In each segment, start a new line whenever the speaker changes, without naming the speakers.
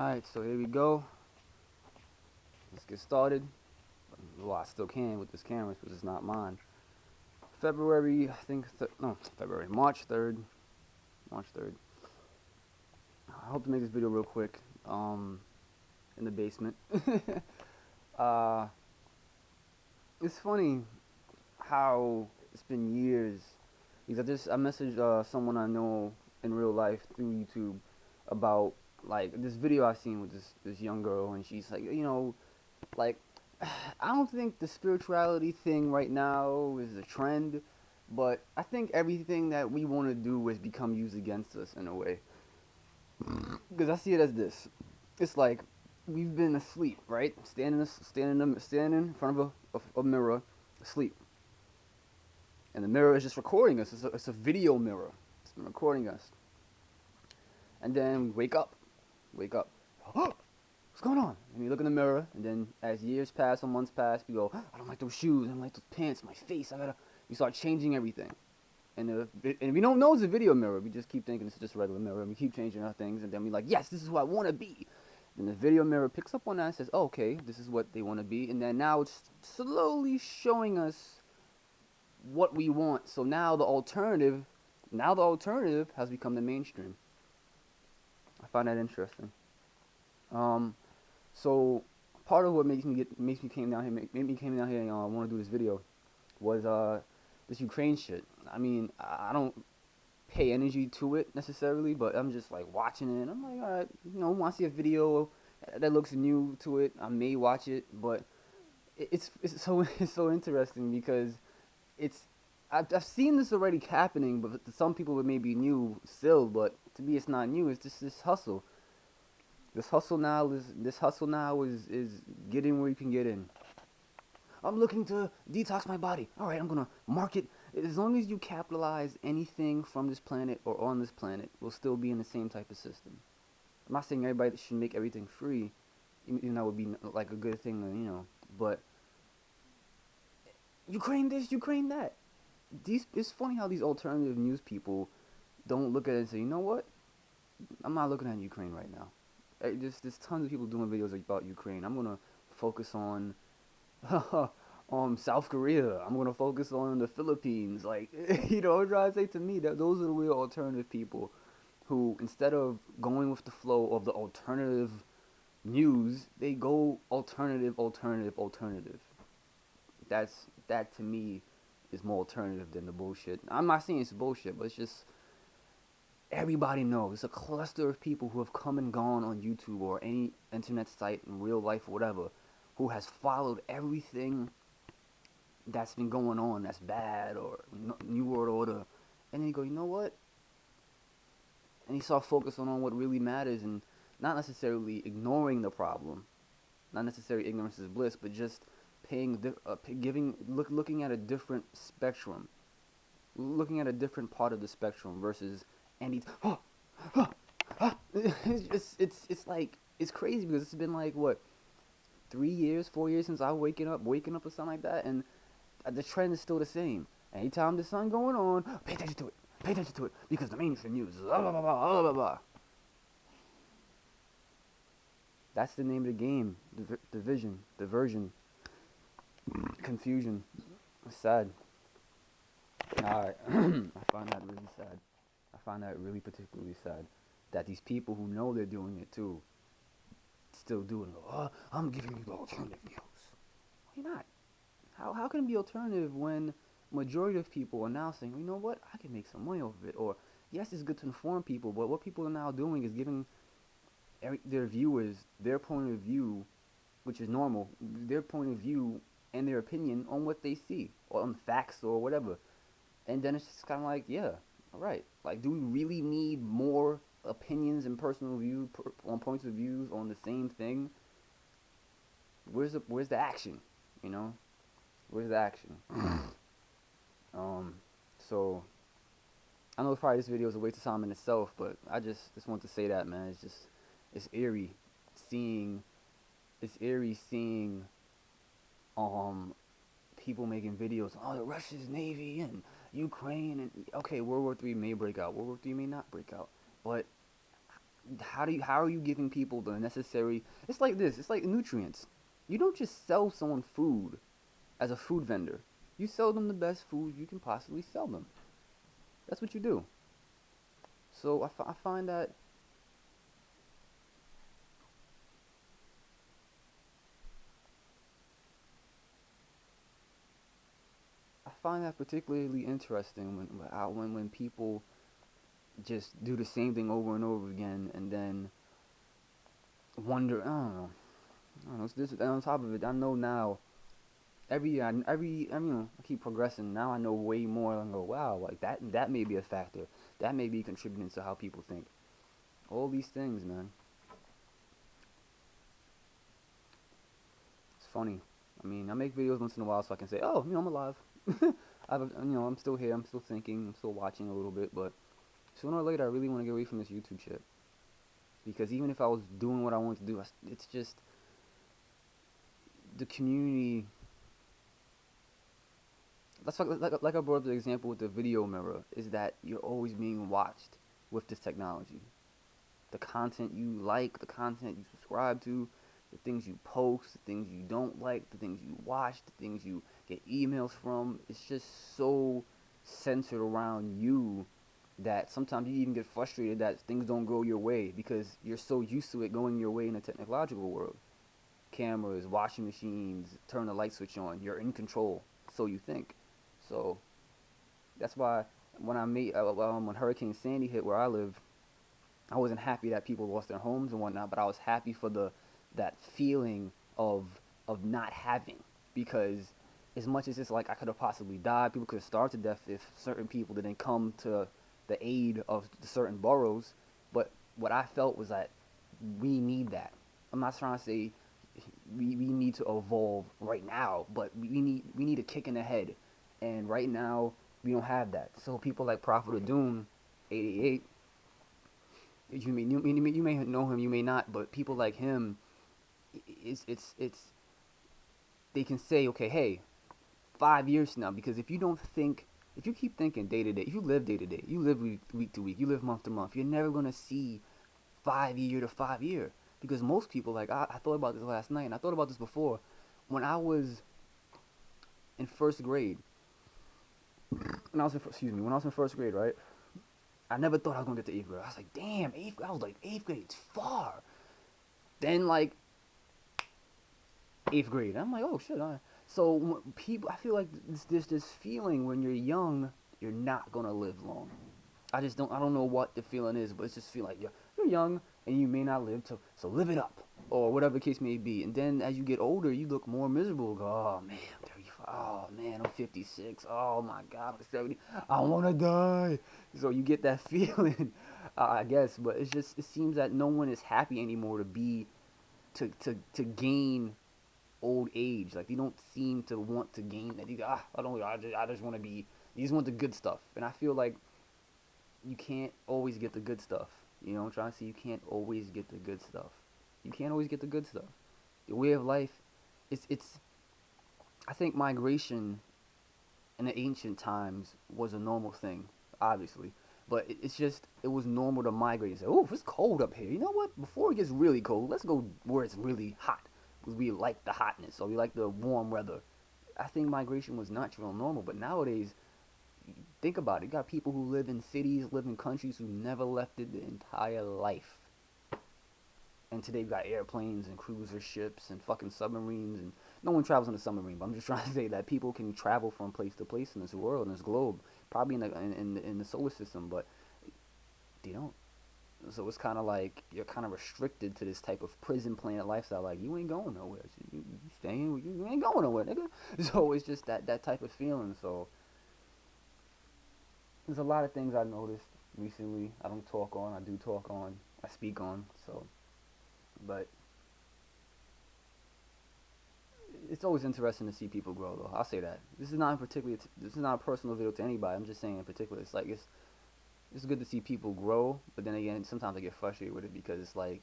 Alright, so here we go. Let's get started. Well, I still can with this camera because it's not mine. February, I think, no, February, March 3rd. March 3rd. I hope to make this video real quick. In the basement. uh, it's funny how it's been years. Because I messaged someone I know in real life through YouTube about like this video I seen with this young girl, and she's like, like I don't think the spirituality thing right now is a trend, but I think everything that we want to do has become used against us in a way. Because I see it as this: it's like we've been asleep, right? Standing in front of a mirror, asleep, and the mirror is just recording us. It's a video mirror. It's been recording us, and then we wake up. What's going on? And you look in the mirror, and then as years pass or months pass, you go, I don't like those shoes, I don't like those pants, my face, you start changing everything. And we don't know it's a video mirror, we just keep thinking it's just a regular mirror, and we keep changing our things, and then we're like, yes, this is who I want to be. Then the video mirror picks up on that and says, oh, okay, this is what they want to be, and then now it's slowly showing us what we want. So now the alternative has become the mainstream. I find that interesting. Um, So part of what makes me came down here made me came down here and want to do this video was this Ukraine shit. I mean, I don't pay energy to it necessarily, but I'm just like watching it and I'm like, all right, want to see a video that looks new to it, I may watch it, but it's so it's so interesting because it's I've seen this already happening, but to some people it may be new still, but to me it's not new. It's just this hustle. This hustle now is getting where you can get in. I'm looking to detox my body. All right, I'm gonna market. As long as you capitalize anything from this planet or on this planet, we'll still be in the same type of system. I'm not saying everybody should make everything free, even that would be like a good thing, But Ukraine this, Ukraine that. It's funny how these alternative news people don't look at it and say, you know what? I'm not looking at Ukraine right now. There's tons of people doing videos about Ukraine. I'm gonna focus on South Korea. I'm gonna focus on the Philippines. Like I'm trying to say, to me that those are the real alternative people who, instead of going with the flow of the alternative news, they go alternative, alternative, alternative. That to me is more alternative than the bullshit. I'm not saying it's bullshit, but it's just everybody knows. It's a cluster of people who have come and gone on YouTube or any internet site in real life or whatever, who has followed everything that's been going on that's bad or New World Order, and then you go, you know what? And you start focusing on what really matters and not necessarily ignoring the problem, not necessarily ignorance is bliss, but just looking at a different spectrum, looking at a different part of the spectrum versus Andy. It's like it's crazy because it's been like what 3 years, 4 years since I waking up or something like that, and the trend is still the same. Anytime the sun going on, pay attention to it, because the mainstream news is blah blah blah blah blah blah. That's the name of the game. Division, diversion, confusion. It's sad. Alright, I find that really sad. I find that really particularly sad that these people who know they're doing it too still doing it. Oh, I'm giving you the alternative news. Why not? How can it be alternative when majority of people are now saying, well, you know what, I can make some money off of it? Or yes, it's good to inform people, but what people are now doing is giving their viewers their point of view, which is normal, their point of view and their opinion on what they see or on facts or whatever. And then it's just kind of like, yeah, all right. Like, do we really need more opinions and personal view on points of views on the same thing? Where's the action? You know, where's the action? um, so I know probably this video is a waste of time in itself, but I just want to say that, man. It's eerie seeing seeing um people making videos. Oh, the Russia's navy and Ukraine, and okay, World War III may break out. World War III may not break out, but how are you giving people the necessary? It's like this. It's like nutrients. You don't just sell someone food as a food vendor. You sell them the best food you can possibly sell them. That's what you do. So I find that particularly interesting when people just do the same thing over and over again, and then wonder. I don't know. It's this, and on top of it, I know now. Every year, I mean, I keep progressing. Now I know way more, and go, wow, like that may be a factor. That may be contributing to how people think. All these things, man. It's funny. I mean, I make videos once in a while so I can say, oh, I'm alive. I'm still here. I'm still thinking. I'm still watching a little bit, but sooner or later, I really want to get away from this YouTube shit. Because even if I was doing what I want to do, it's just the community. That's like I brought up the example with the video mirror. Is that you're always being watched with this technology. The content you like, the content you subscribe to, the things you post, the things you don't like, the things you watch, the things you get emails from. It's just so centered around you that sometimes you even get frustrated that things don't go your way because you're so used to it going your way in the technological world. Cameras, washing machines, turn the light switch on. You're in control, so you think. So that's why when Hurricane Sandy hit where I live, I wasn't happy that people lost their homes and whatnot, but I was happy for the that feeling of not having, because as much as it's like I could have possibly died, people could have starved to death if certain people didn't come to the aid of the certain boroughs. But what I felt was that we need that. I'm not trying to say we need to evolve right now, but we need a kick in the head, and right now we don't have that. So people like Prophet of Doom, 88, you may know him, you may not, but people like him, it's they can say, okay, hey, 5 years from now, because if you keep thinking day to day, if you live day to day, you live week to week, you live month to month, you're never gonna see 5 year to 5 year, because most people, like I thought about this last night, and I thought about this before, when I was in first grade, when I was in first grade, right? I never thought I was gonna get to eighth grade. I was like, damn, eighth. I was like, eighth grade's far. Then like eighth grade. I'm like, oh shit. So people, I feel like there's this feeling when you're young, you're not gonna live long. I don't know what the feeling is, but it's just feel like you're young and you may not live to, so live it up, or whatever the case may be. And then as you get older, you look more miserable. Go, oh man, I'm 35. Oh man, I'm 56. Oh my god, I'm 70. I want to die. So you get that feeling, I guess. But it seems that no one is happy anymore to be to gain old age. Like, you don't seem to want to gain that. I just want to be. You just want the good stuff, and I feel like you can't always get the good stuff. You know what I'm trying to say? You can't always get the good stuff. You can't always get the good stuff. The way of life, it's. I think migration in the ancient times was a normal thing, obviously, but it's just it was normal to migrate and say, "Oh, it's cold up here. You know what? Before it gets really cold, let's go where it's really hot, because we like the hotness or we like the warm weather." I think migration was natural and normal, but nowadays, think about it. You got people who live in cities, live in countries who never left it the entire life. And today we got airplanes and cruiser ships and fucking submarines, and no one travels in a submarine. But I'm just trying to say that people can travel from place to place in this world, in this globe, probably in the solar system, but they don't. So it's kind of like you're kind of restricted to this type of prison planet lifestyle. Like, you ain't going nowhere. So you staying. You ain't going nowhere, nigga. So it's just that type of feeling. So there's a lot of things I noticed recently. I don't talk on. I do talk on. I speak on. So, but it's always interesting to see people grow, though. I'll say that. This is not a personal video to anybody. I'm just saying in particular. It's good to see people grow, but then again, sometimes I get frustrated with it because it's like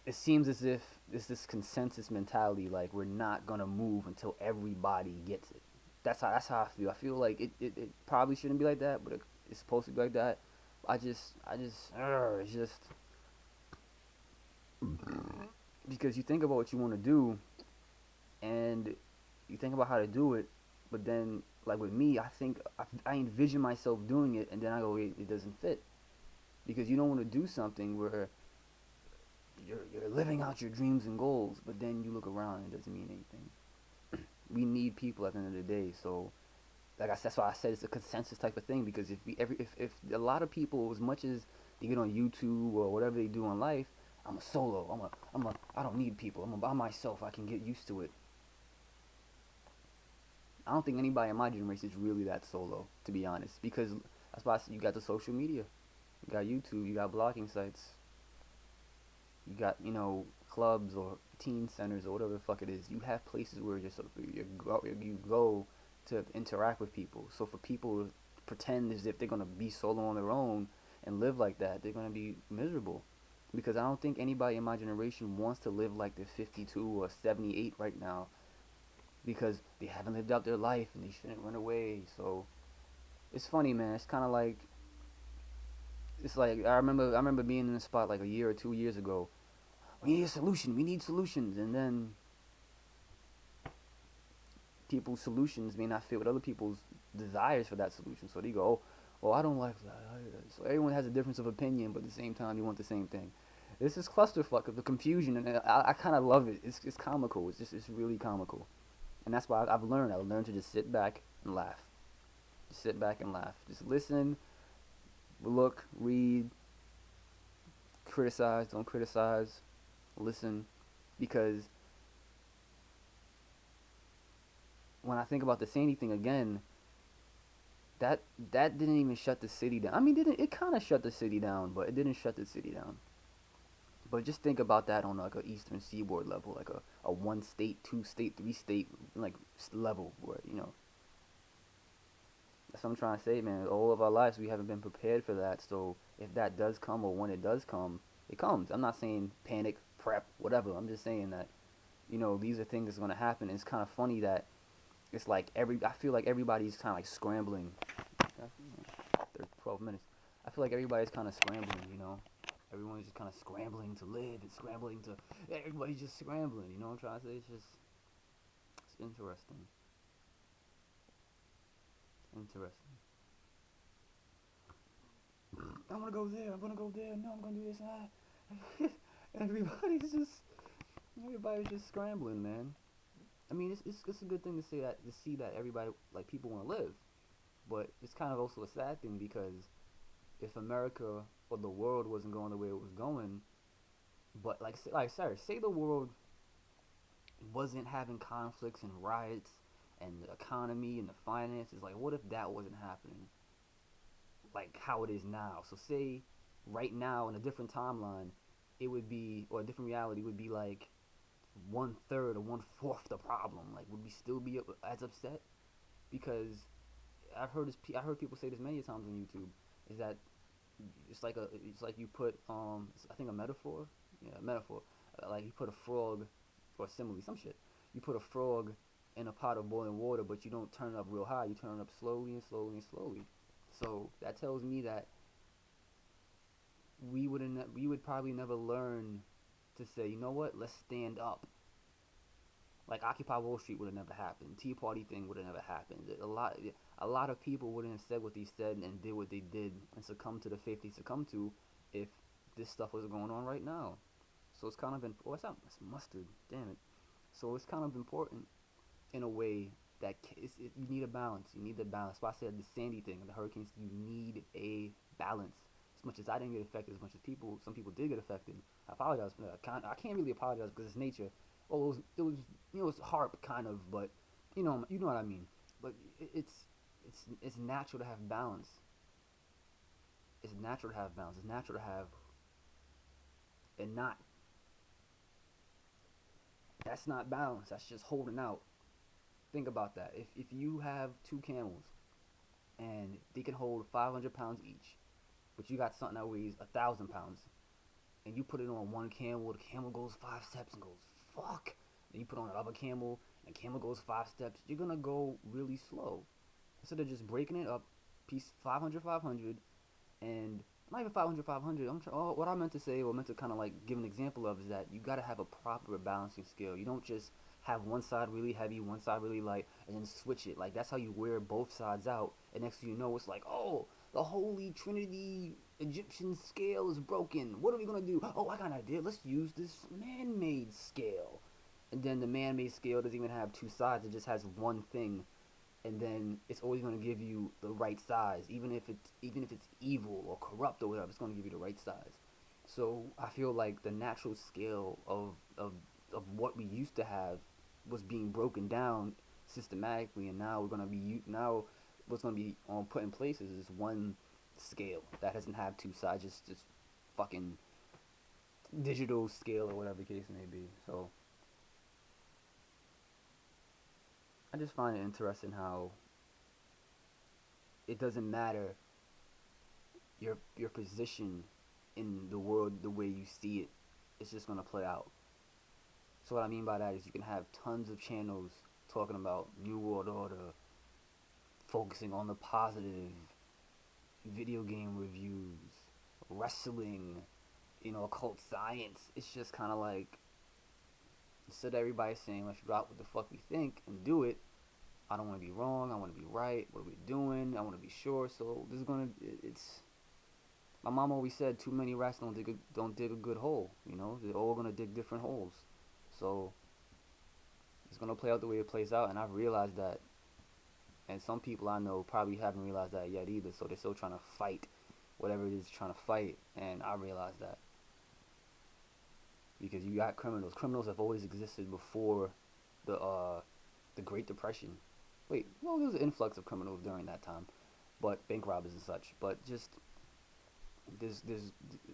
it seems as if it's this consensus mentality, like we're not gonna move until everybody gets it. That's how I feel. I feel like it probably shouldn't be like that, but it's supposed to be like that. it's just because you think about what you want to do and you think about how to do it, but then like with me, I envision myself doing it, and then I go, wait, it doesn't fit because you don't want to do something where you're living out your dreams and goals, but then you look around and it doesn't mean anything. We need people at the end of the day, so like I said, that's why I said it's a consensus type of thing because if a lot of people, as much as they get on YouTube or whatever they do in life, I'm a solo. I don't need people. I'm by myself. I can get used to it. I don't think anybody in my generation is really that solo, to be honest, because that's why I said you got the social media, you got YouTube, you got blogging sites, you got clubs or teen centers or whatever the fuck it is. You have places where you go to interact with people. So for people to pretend as if they're gonna be solo on their own and live like that, they're gonna be miserable. Because I don't think anybody in my generation wants to live like they're 52 or 78 right now because they haven't lived out their life and they shouldn't run away. So it's funny, man. It's like I remember being in the spot like a year or 2 years ago. We need a solution. We need solutions, and then people's solutions may not fit with other people's desires for that solution. So they go, oh, well, I don't like that. So everyone has a difference of opinion, but at the same time, you want the same thing. This is clusterfuck of the confusion, and I kind of love it. It's comical. It's really comical, and that's why I've learned. I learned to just sit back and laugh. Just sit back and laugh. Just listen, look, read, criticize. Don't criticize. Listen, because when I think about the Sandy thing again, that that didn't even shut the city down. I mean, didn't it kind of shut the city down, but it didn't shut the city down. But just think about that on like a Eastern Seaboard level, like a one state, two state, three state like level where that's what I'm trying to say, man. All of our lives we haven't been prepared for that. So if that does come or when it does come, it comes. I'm not saying panic, prep, whatever. I'm just saying that these are things that's gonna happen. And it's kind of funny that it's like I feel like everybody's kind of like scrambling. 12 minutes. I feel like everybody's kind of scrambling. Everyone's just kind of scrambling to live and scrambling to. Everybody's just scrambling. You know what I'm trying to say? It's interesting. Interesting. I want to go there. I'm gonna go there. No, I'm gonna do this. everybody's just everybody's just scrambling, man. I mean, it's a good thing to see that everybody like people want to live, but it's kind of also a sad thing because if America or the world wasn't going the way it was going, but sorry, say the world wasn't having conflicts and riots and the economy and the finances, like what if that wasn't happening? Like how it is now. So say right now in a different timeline, it would be or a different reality would be like 1/3 or 1/4 the problem. Like would we still be as upset? Because I heard people say this many times on YouTube. Is that it's like you put I think a metaphor, yeah, a metaphor, like you put a frog or simile some shit. You put a frog in a pot of boiling water, but you don't turn it up real high. You turn it up slowly and slowly and slowly. So that tells me that we would probably never learn to say, you know what, let's stand up. Like Occupy Wall Street would have never happened. Tea Party thing would have never happened. A lot of people wouldn't have said what they said and did what they did and succumbed to the faith they succumbed to if this stuff was going on right now. So it's kind of oh, it's mustard. Damn it. So it's kind of important in a way that you need a balance. You need the balance. That's why I said the Sandy thing and the hurricanes. You need a balance. As much as I didn't get affected, as much as some people did get affected. I apologize for that. I can't really apologize because it's nature. Oh, it was it's harp kind of, but you know what I mean. But it's natural to have balance. It's natural to have balance. It's natural to have and not. That's not balance. That's just holding out. Think about that. If you have two camels and they can hold 500 pounds each, but you got something that weighs 1,000 pounds, and you put it on one camel, the camel goes 5 steps and goes fuck. Then you put on another camel, and the camel goes 5 steps. You're gonna go really slow instead of just breaking it up, piece 500, 500, and not even 500, 500. What I meant to say, or meant to kind of like give an example of, is that you got to have a proper balancing scale. You don't just have one side really heavy, one side really light, and then switch it. Like, that's how you wear both sides out. And next thing you know, it's like, oh, the Holy Trinity Egyptian scale is broken. What are we gonna do? Oh, I got an idea. Let's use this man-made scale. And then the man-made scale doesn't even have two sides. It just has one thing, and then it's always going to give you the right size, even if it's evil or corrupt or whatever. It's going to give you the right size. So I feel like the natural scale of what we used to have was being broken down systematically, and now we're going to be now what's going to be put in place is one scale that doesn't have two sides, just fucking digital scale or whatever the case may be. So I just find it interesting how it doesn't matter your position in the world the way you see it. It's just gonna play out. So what I mean by that is you can have tons of channels talking about New World Order, focusing on the positive, video game reviews, wrestling, occult science. It's just kind of like, instead of everybody saying let's drop what the fuck we think and do it. I don't want to be wrong. I want to be right. What are we doing? I want to be sure. So this is gonna. It's My mom always said too many rats don't dig a good hole. They're all gonna dig different holes. So it's gonna play out the way it plays out, and I've realized that. And some people I know probably haven't realized that yet either. So they're still trying to fight whatever it is trying to fight, and I realized that because you got criminals. Criminals have always existed before the Great Depression. Wait, well, there was an influx of criminals during that time, but bank robbers and such. But just there's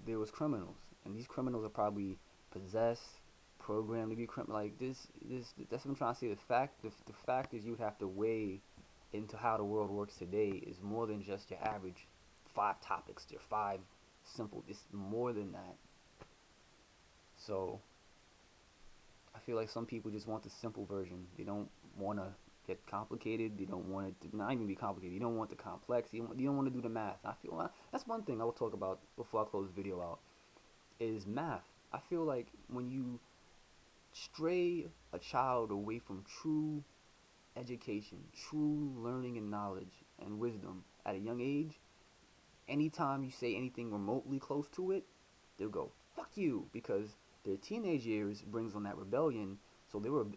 there was criminals, and these criminals are probably possessed, programmed to be criminal. Like this. That's what I'm trying to say. The fact is, you would have to weigh into how the world works today is more than just your average five topics. Your five simple. It's more than that. So I feel like some people just want the simple version. They don't want to get complicated. They don't want it to not even be complicated. You don't want the complex. You don't want to do the math. I feel that's one thing I will talk about before I close this video out is math. I feel like when you stray a child away from true education, true learning and knowledge and wisdom at a young age, anytime you say anything remotely close to it, they'll go fuck you because their teenage years brings on that rebellion. So they will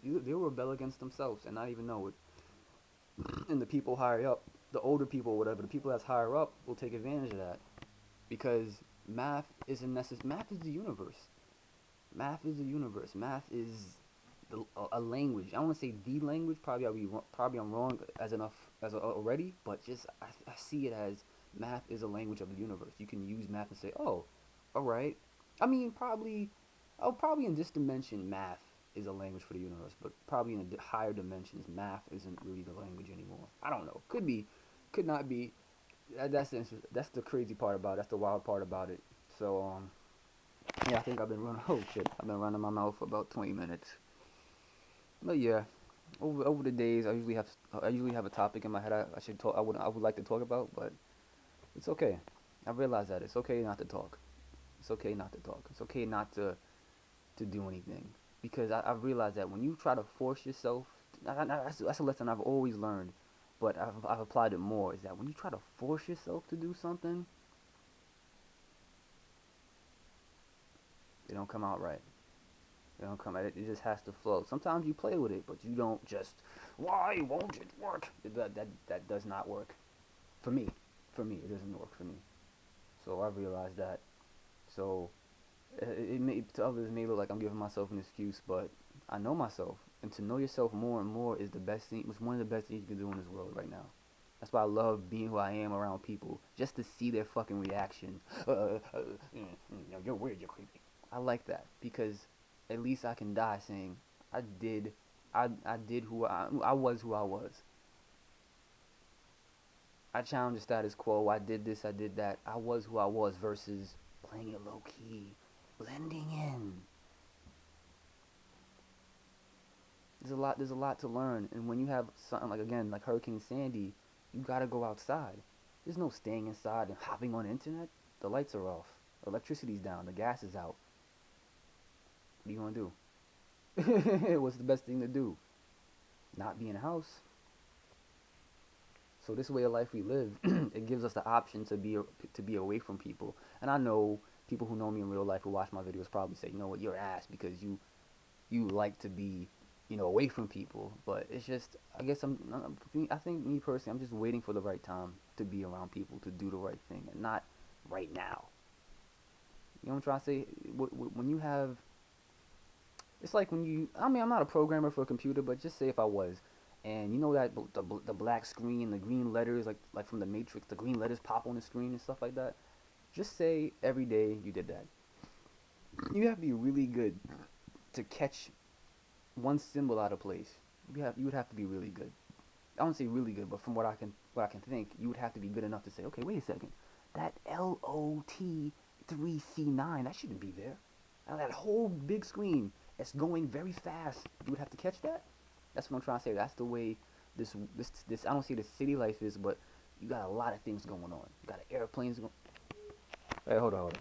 rebel against themselves and not even know it. And the people higher up, the older people, whatever, the people that's higher up will take advantage of that because math isn't necessary. Math is the universe. Math is the universe. Math is a language. I don't want to say the language. Probably I'm wrong as enough as already, but just I see it as math is a language of the universe. You can use math and say, oh, all right. I mean, probably in this dimension, math is a language for the universe, but probably in higher dimensions, math isn't really the language anymore. I don't know. Could be, could not be. That's the crazy part about it. That's the wild part about it. So yeah, I think I've been running. Oh shit, I've been running my mouth for about 20 minutes. But yeah, over the days, I usually have a topic in my head I should talk. I would like to talk about, but it's okay. I realize that it's okay not to talk. It's okay not to talk. It's okay not to do anything because I've realized that when you try to force yourself, that's a lesson I've always learned, but I've applied it more. Is that when you try to force yourself to do something, it don't come out right. It don't come out. It just has to flow. Sometimes you play with it, but you don't just. Why won't it work? That does not work for me. For me, it doesn't work for me. So I realized that. So it may to others it may look like I'm giving myself an excuse, but I know myself, and to know yourself more and more is the best thing. It's one of the best things you can do in this world right now. That's why I love being who I am around people, just to see their fucking reaction. You're weird, you're creepy. I like that because at least I can die saying I did, I did I was who I was. I challenged the status quo. I did this, I did that. I was who I was versus playing it low key, blending in. There's a lot to learn, and when you have something like again like Hurricane Sandy, you gotta go outside. There's no staying inside and hopping on the internet. The lights are off. Electricity's down. The gas is out. What are you gonna do? What's the best thing to do? Not be in a house. So this way of life we live, it gives us the option to be away from people. And I know people who know me in real life who watch my videos probably say, you know what, you're ass because you like to be, away from people. But it's just, I guess I think me personally, I'm just waiting for the right time to be around people to do the right thing, and not right now. You know what I'm trying to say? When you have, it's like when you, I mean, I'm not a programmer for a computer, but just say if I was, and you know that the black screen, the green letters, like from the Matrix, the green letters pop on the screen and stuff like that. Just say every day you did that. You have to be really good to catch one symbol out of place. You would have to be really good. I don't say really good, but from what I can think, you would have to be good enough to say, okay, wait a second, that LOT3C9, that shouldn't be there. And that whole big screen, it's going very fast. You would have to catch that. That's what I'm trying to say. That's the way this I don't say the city life is, but you got a lot of things going on. You got airplanes going. Hey, hold on, hold on.